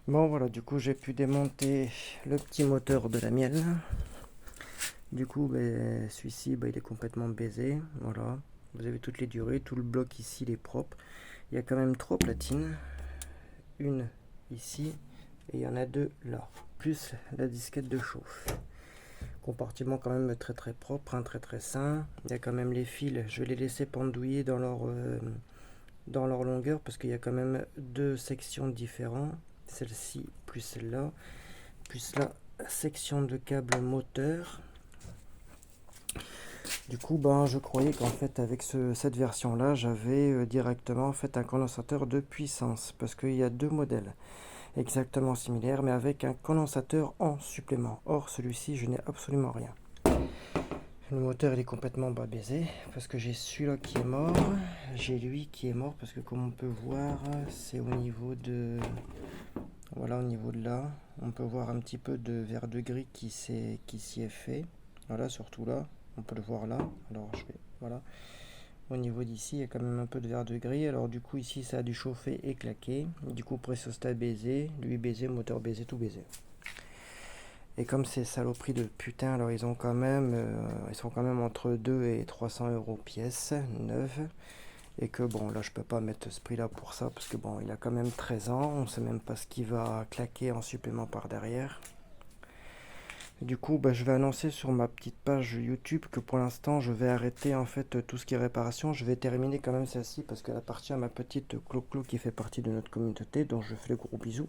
Bon voilà, du coup j'ai pu démonter le petit moteur de la mienne. Du coup celui-ci il est complètement baisé. Voilà, vous avez toutes les durées, tout le bloc ici il est propre. Il y a quand même 3 platines, une ici et il y en a 2 là, plus la disquette de chauffe. Compartiment quand même très très propre, hein, très très sain. Il y a quand même les fils, je vais les laisser pendouiller dans leur longueur parce qu'il y a quand même 2 sections différentes, celle-ci plus celle-là, plus la section de câble moteur. Du coup je croyais qu'en fait avec cette version là j'avais directement en fait un condensateur de puissance parce qu'il y a 2 modèles exactement similaires mais avec un condensateur en supplément. Or celui-ci je n'ai absolument rien. Le moteur il est complètement bas baisé parce que j'ai celui-là qui est mort, j'ai lui qui est mort parce que comme on peut voir c'est au niveau de, voilà, au niveau de là on peut voir un petit peu de vert de gris qui s'y est fait, voilà, surtout là on peut le voir là. Alors je vais, voilà, au niveau d'ici il y a quand même un peu de vert de gris. Alors du coup ici ça a dû chauffer et claquer, du coup pressostat baisé, lui baisé, moteur baisé, tout baisé. Et comme ces saloperies de putain, alors ils sont quand même entre 2 et 300 euros pièce neuve. Et que bon, là je peux pas mettre ce prix là pour ça parce que bon, il a quand même 13 ans, on sait même pas ce qui va claquer en supplément par derrière. Du coup je vais annoncer sur ma petite page YouTube que pour l'instant je vais arrêter en fait tout ce qui est réparation. Je vais terminer quand même celle-ci parce qu'elle appartient à ma petite Clo-Clo qui fait partie de notre communauté, dont je fais le gros bisou.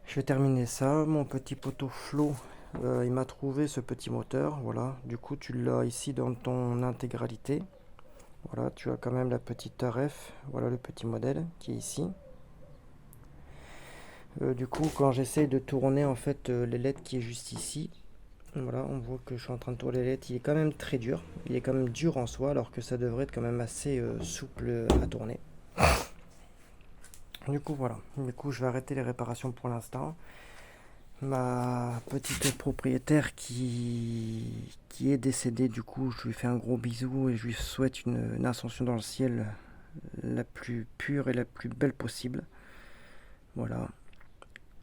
Je vais terminer ça. Mon petit poteau Flo, il m'a trouvé ce petit moteur. Voilà, du coup tu l'as ici dans ton intégralité. Voilà, tu as quand même la petite RF. Voilà le petit modèle qui est ici. Du coup quand j'essaie de tourner en fait les LED qui est juste ici, voilà, on voit que je suis en train de tourner les LED. Il est quand même très dur. Il est quand même dur en soi alors que ça devrait être quand même assez souple à tourner. Du coup voilà, du coup je vais arrêter les réparations pour l'instant. Ma petite propriétaire qui est décédée, du coup je lui fais un gros bisou et je lui souhaite une ascension dans le ciel la plus pure et la plus belle possible. Voilà.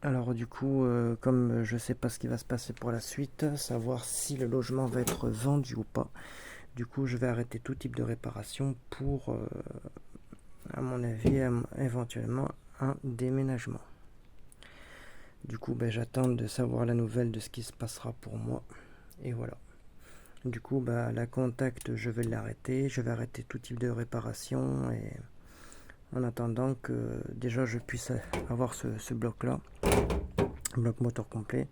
Alors du coup comme je sais pas ce qui va se passer pour la suite, savoir si le logement va être vendu ou pas, du coup je vais arrêter tout type de réparation pour à mon avis éventuellement un déménagement. Du coup j'attends de savoir la nouvelle de ce qui se passera pour moi. Et voilà. Du coup la contact je vais l'arrêter. Je vais arrêter tout type de réparation. Et en attendant que déjà je puisse avoir ce bloc là, bloc moteur complet,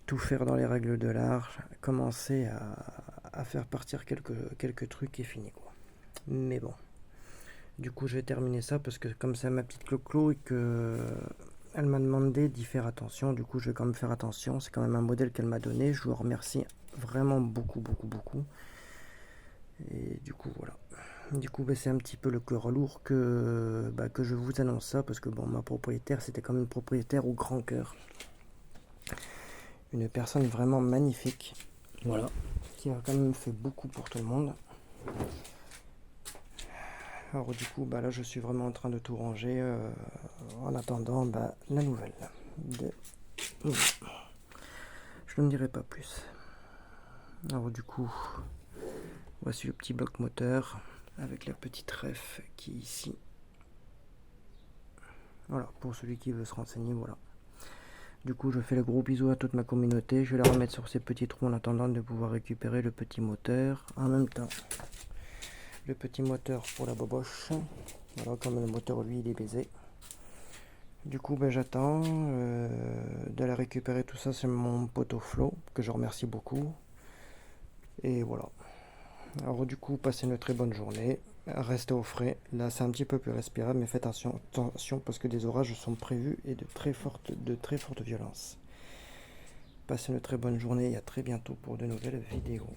tout faire dans les règles de l'art, commencer à faire partir quelques trucs et fini quoi. Mais bon. Du coup je vais terminer ça parce que comme c'est ma petite Clo-Clo et que elle m'a demandé d'y faire attention, du coup je vais quand même faire attention. C'est quand même un modèle qu'elle m'a donné, je vous remercie vraiment beaucoup. Et du coup voilà. Du coup c'est un petit peu le cœur lourd que je vous annonce ça parce que bon, ma propriétaire c'était comme une propriétaire au grand cœur. Une personne vraiment magnifique. Voilà. Qui a quand même fait beaucoup pour tout le monde. Alors du coup là je suis vraiment en train de tout ranger en attendant la nouvelle. Je ne dirai pas plus. Alors du coup voici le petit bloc moteur avec la petite ref qui est ici. Voilà, pour celui qui veut se renseigner, voilà. Du coup je fais le gros bisou à toute ma communauté. Je vais la remettre sur ces petits trous en attendant de pouvoir récupérer le petit moteur. En même temps le petit moteur pour la boboche. Voilà, comme le moteur lui il est baisé. Du coup j'attends de la récupérer. Tout ça c'est mon poteau Flo que je remercie beaucoup. Et voilà. Alors du coup passez une très bonne journée. Restez au frais. Là c'est un petit peu plus respirable mais faites attention parce que des orages sont prévus et de très fortes violences. Passez une très bonne journée et à très bientôt pour de nouvelles vidéos.